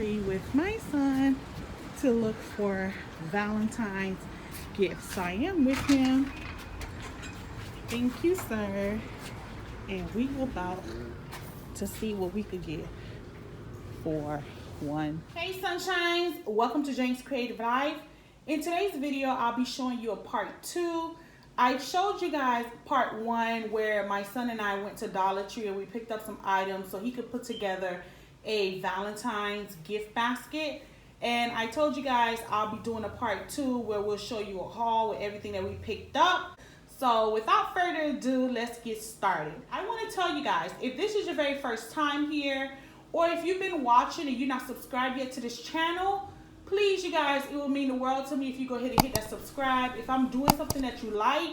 Dollartree with my son to look for Valentine's gifts. I am with him. Thank you, sir. And we about to see what we could get for one. Hey sunshines, welcome to Jane's Creative Life. In today's video, I'll be showing you a part 2. I showed you guys part 1 where my son and I went to Dollar Tree and we picked up some items so he could put together a Valentine's gift basket. And I told you guys I'll be doing a part 2 where we'll show you a haul with everything that we picked up. So without further ado, let's get started. I want to tell you guys, if this is your very first time here, or if you've been watching and you're not subscribed yet to this channel, please, you guys, it will mean the world to me if you go ahead and hit that subscribe. If I'm doing something that you like,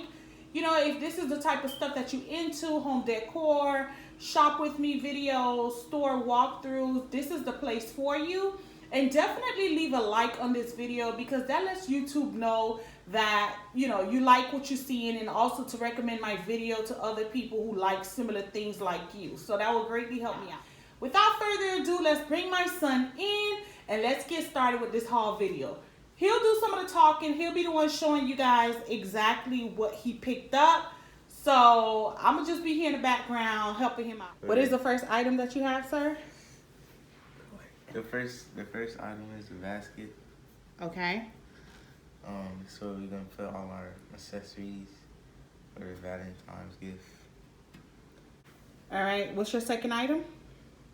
you know, if this is the type of stuff that you into, home decor, shop with me videos, store walkthroughs, this is the place for you. And definitely leave a like on this video because that lets YouTube know that, you know, you like what you're seeing, and also to recommend my video to other people who like similar things like you. So that will greatly help me out. Without further ado, let's bring my son in and let's get started with this haul video. He'll do some of the talking. He'll be the one showing you guys exactly what he picked up. So I'm going to just be here in the background helping him out. What is the first item that you have, sir? The first item is the basket. Okay. So we're gonna put all our accessories for the Valentine's gift. All right. What's your second item?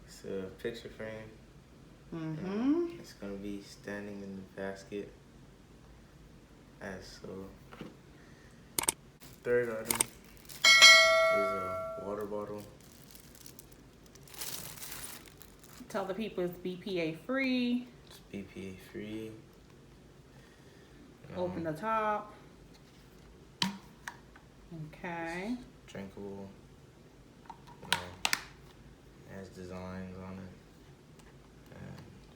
It's a picture frame. Mm-hmm. It's gonna be standing in the basket. As so. Third item is a water bottle. Tell the people it's BPA free. It's BPA free. Open the top. Okay. Drinkable. Has designs on it.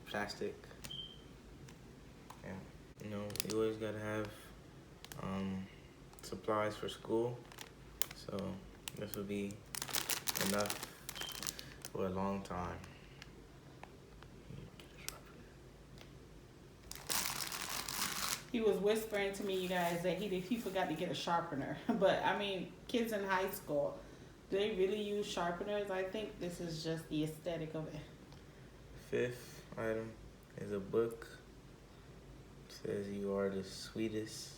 Plastic. Yeah. You know, you always gotta have supplies for school. So this will be enough for a long time. He was whispering to me, you guys, that he forgot to get a sharpener. But I mean, kids in high school, do they really use sharpeners? I think this is just the aesthetic of it. Fifth item is a book. It says you are the sweetest.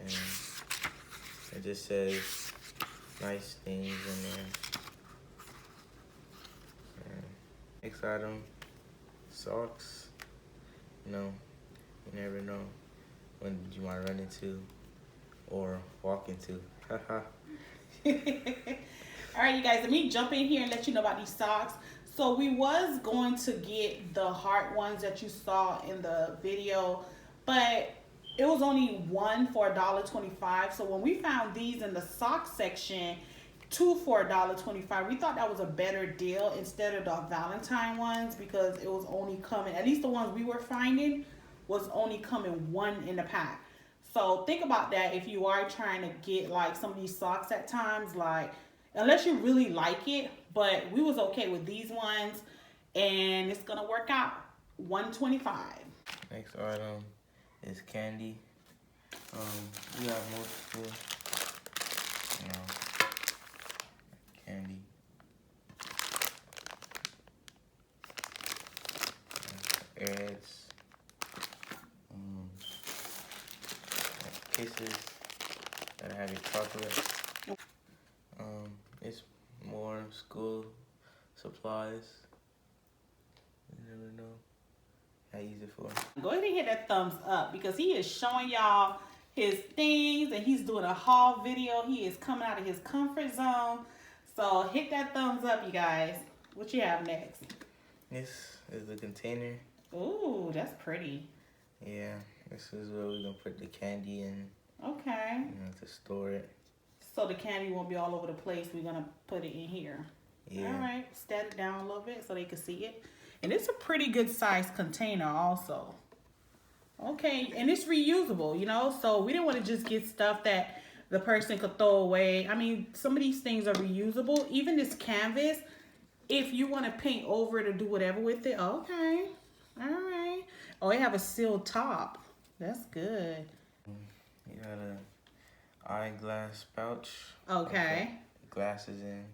And it just says nice things in there. Next item, socks. You know, you never know when you might run into or walk into. Haha. All right, you guys, let me jump in here and let you know about these socks. So we was going to get the heart ones that you saw in the video, but it was only one for $1.25. So when we found these in the sock section, 2 for $1.25, we thought that was a better deal instead of the Valentine ones, because it was only coming, at least the ones we were finding, was only coming 1 in the pack. So think about that if you are trying to get like some of these socks at times, like unless you really like it. But we was okay with these ones, and it's gonna work out. $1.25. Next item is candy. We have multiple, you know, candy. Airheads. Kisses that have your chocolate. It's more school supplies. You never know how you use it for. Go ahead and hit that thumbs up because he is showing y'all his things and he's doing a haul video. He is coming out of his comfort zone. So hit that thumbs up, you guys. What you have next? This is the container. Ooh, that's pretty. Yeah, this is where we're gonna put the candy in. Okay. You know, to store it. So the candy won't be all over the place. We're gonna put it in here. Yeah. All right, stat it down a little bit so they can see it. And it's a pretty good sized container also. Okay, and it's reusable, you know, so we didn't want to just get stuff that the person could throw away. I mean, some of these things are reusable. Even this canvas, if you want to paint over it or do whatever with it, okay. All right. Oh, they have a sealed top. That's good. You got a eyeglass pouch. Okay. Glasses in,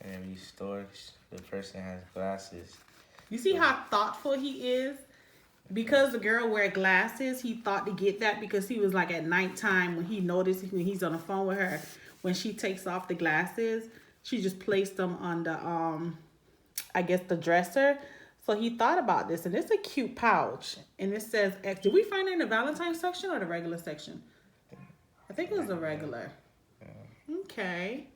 and then you store. The person has glasses. You see how thoughtful he is? Because the girl wear glasses, he thought to get that because he was like at nighttime when he noticed when he's on the phone with her, when she takes off the glasses, she just placed them on the I guess the dresser. So he thought about this, and it's a cute pouch, and it says X. Did we find it in the Valentine section or the regular section? I think it was the regular. Okay.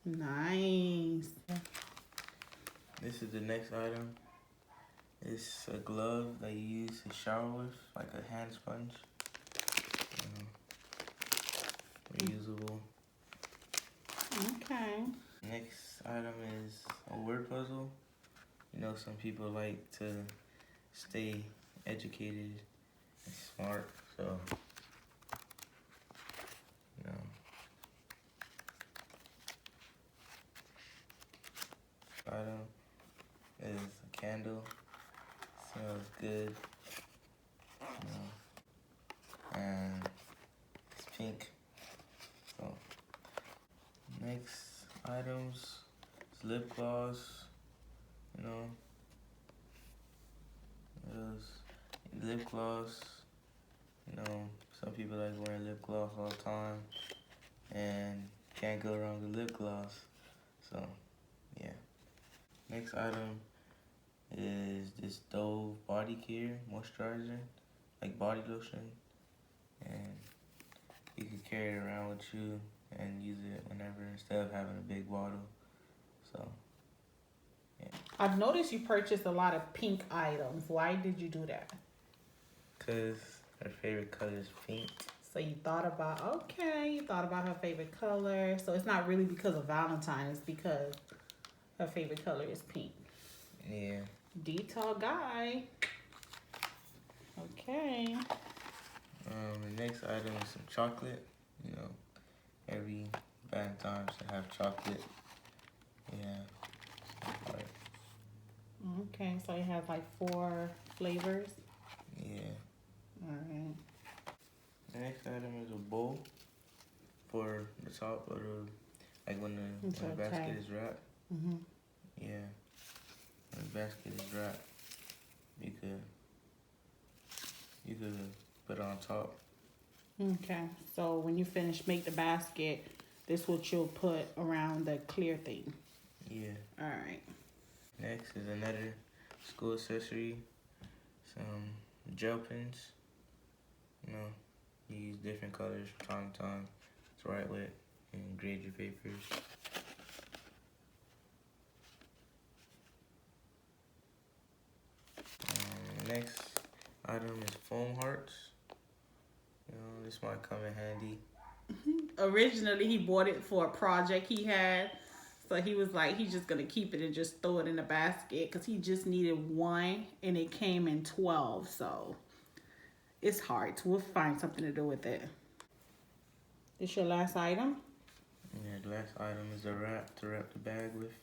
Nice. This is the next item. It's a glove that you use to shower with, like a hand sponge. Reusable. Okay. Next item is a word puzzle. You know, some people like to stay educated and smart, so, you know. Item is a candle. Smells good. You know, and it's pink. So, next items is lip gloss. You know, there's lip gloss. You know, some people like wearing lip gloss all the time, and can't go wrong with lip gloss. So, yeah. Next item is this Dove body care moisturizer, like body lotion, and you can carry it around with you and use it whenever instead of having a big bottle. So, yeah. I've noticed you purchased a lot of pink items. Why did you do that? Cause her favorite color is pink. So you thought about, okay, you thought about her favorite color. So it's not really because of Valentine's, it's because her favorite color is pink. Yeah. Detail guy. Okay. The next item is some chocolate. You know, every Valentine's should have chocolate. Yeah. Right. Okay, so it has like 4 flavors. Yeah. Alright. The next item is a bowl for the top of the, like when the basket is wrapped. Mm-hmm. Yeah. When the basket is wrapped, you could put it on top. Okay, so when you finish make the basket, this is what you'll put around the clear thing. Yeah. Alright. Next is another school accessory, some gel pens. You know, you use different colors from time to time to write with and grade your papers. Next item is foam hearts. You know, this might come in handy. Originally, he bought it for a project he had. So he was like, he's just going to keep it and just throw it in the basket because he just needed 1 and it came in 12. So it's hard. We'll find something to do with it. This your last item? Yeah, the last item is a wrap to wrap the bag with.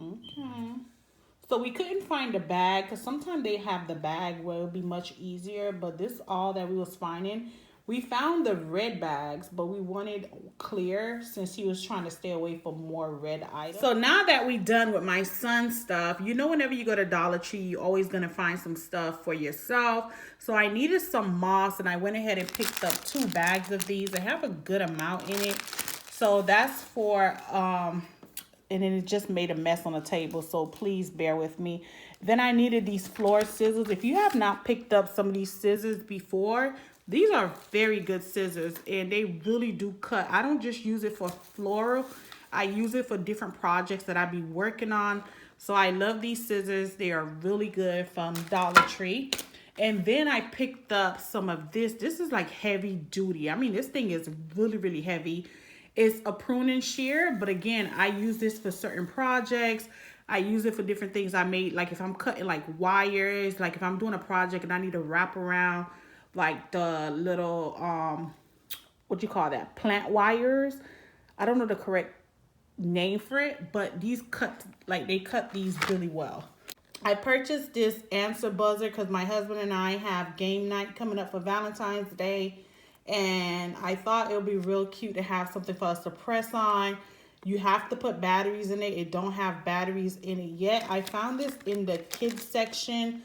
Okay. So we couldn't find the bag because sometimes they have the bag where it would be much easier. But this all that we was finding. We found the red bags, but we wanted clear since he was trying to stay away from more red items. So now that we done with my son's stuff, you know whenever you go to Dollartree, you're always going to find some stuff for yourself. So I needed some moss, and I went ahead and picked up 2 bags of these. They have a good amount in it. So that's for, and then it just made a mess on the table, so please bear with me. Then I needed these floor scissors. If you have not picked up some of these scissors before, these are very good scissors, and they really do cut. I don't just use it for floral. I use it for different projects that I be working on. So I love these scissors. They are really good from Dollar Tree. And then I picked up some of this. This is like heavy duty. I mean, this thing is really, really heavy. It's a pruning shear, but again, I use this for certain projects. I use it for different things I made, like if I'm cutting like wires, like if I'm doing a project and I need to wrap around like the little what you call that, plant wires. I don't know the correct name for it, but these cut, like they cut these really well. I purchased this answer buzzer because my husband and I have game night coming up for Valentine's Day, and I thought it would be real cute to have something for us to press on. You have to put batteries in it. It don't have batteries in it yet. I found this in the kids section,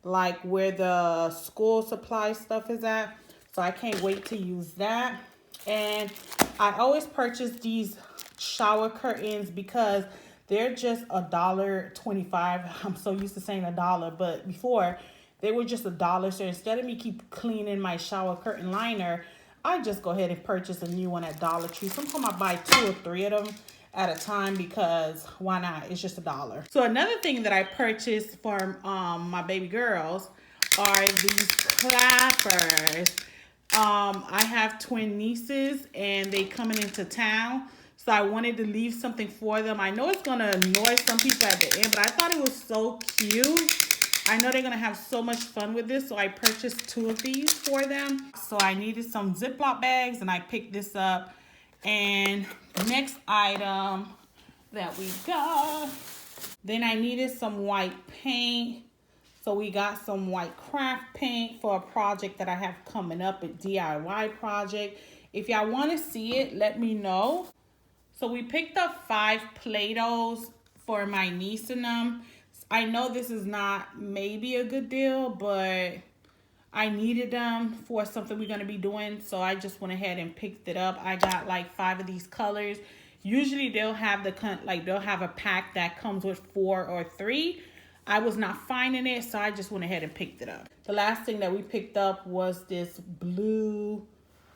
like where the school supply stuff is at. So I can't wait to use that. And I always purchase these shower curtains because they're just $1.25. I'm so used to saying $1, but before they were just $1. So instead of me keep cleaning my shower curtain liner, I just go ahead and purchase a new one at Dollartree. Sometimes I buy 2 or 3 of them at a time because why not? It's just $1. So another thing that I purchased for my baby girls are these clappers. I have twin nieces and they coming into town. So I wanted to leave something for them. I know it's going to annoy some people at the end, but I thought it was so cute. I know they're going to have so much fun with this, so I purchased 2 of these for them. So I needed some Ziploc bags, and I picked this up. And next item that we got, then I needed some white paint. So we got some white craft paint for a project that I have coming up, a DIY project. If y'all want to see it, let me know. So we picked up 5 Play-Dohs for my niece and them. I know this is not maybe a good deal, but I needed them for something we're going to be doing. So I just went ahead and picked it up. I got like 5 of these colors. Usually they'll have they'll have a pack that comes with 4 or 3. I was not finding it, so I just went ahead and picked it up. The last thing that we picked up was this blue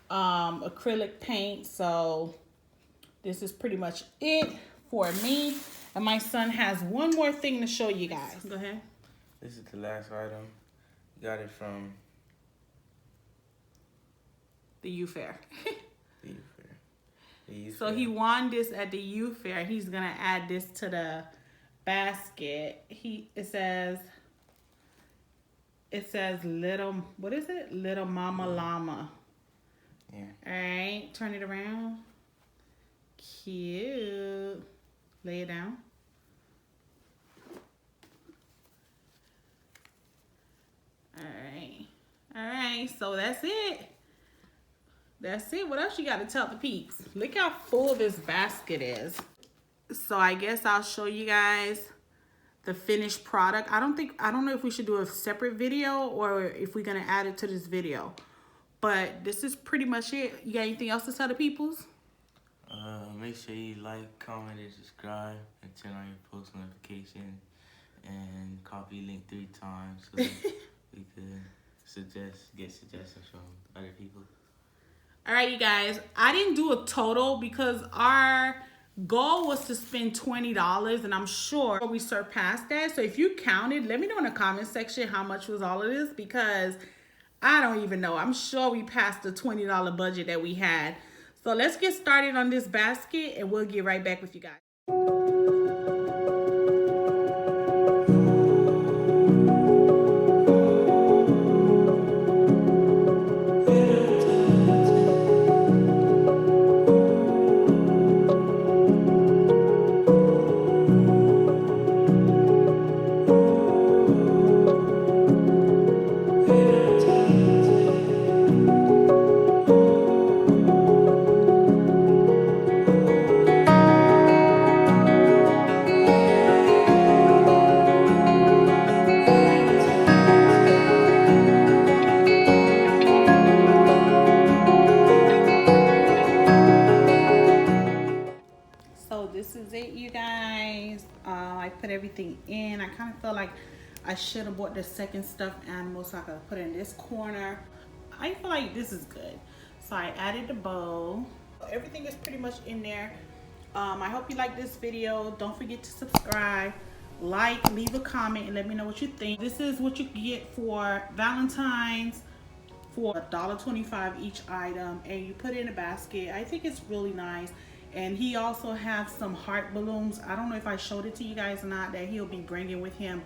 acrylic paint. So this is pretty much it for me. And my son has one more thing to show you guys. Go ahead. This is the last item. Got it from the U Fair. the U Fair. The U So Fair. he won this at the U Fair. He's gonna add this to the basket. It says little, what is it? Little Mama Llama. Yeah. All right, turn it around. Cute. Lay it down. All right, so that's it. That's it. What else you got to tell the peeps? Look how full this basket is. So I guess I'll show you guys the finished product. I don't know if we should do a separate video or if we're gonna add it to this video. But this is pretty much it. You got anything else to tell the peoples? Make sure you like, comment, and subscribe, and turn on your post notification, and copy link 3 times so that we could get suggestions from other people. All right, you guys. I didn't do a total because our goal was to spend $20, and I'm sure we surpassed that. So if you counted, let me know in the comment section how much was all of this, because I don't even know. I'm sure we passed the $20 budget that we had. So let's get started on this basket and we'll get right back with you guys. So this is it, you guys. I put everything in. I kind of feel like I should have bought the second stuffed animal so I could put it in this corner. I feel like this is good. So I added the bow. Everything is pretty much in there. I hope you like this video. Don't forget to subscribe, like, leave a comment, and let me know what you think. This is what you get for Valentine's for $1.25 each item, and you put it in a basket. I think it's really nice. And he also has some heart balloons. I don't know if I showed it to you guys or not, that he'll be bringing with him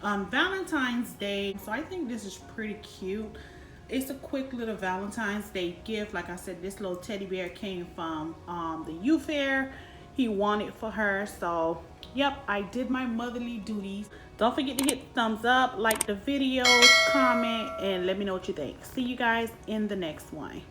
on Valentine's Day. So I think this is pretty cute. it's a quick little Valentine's Day gift. Like I said, this little teddy bear came from the youth fair. He wanted for her. So, yep, I did my motherly duties. Don't forget to hit the thumbs up, like the video, comment, and let me know what you think. See you guys in the next one.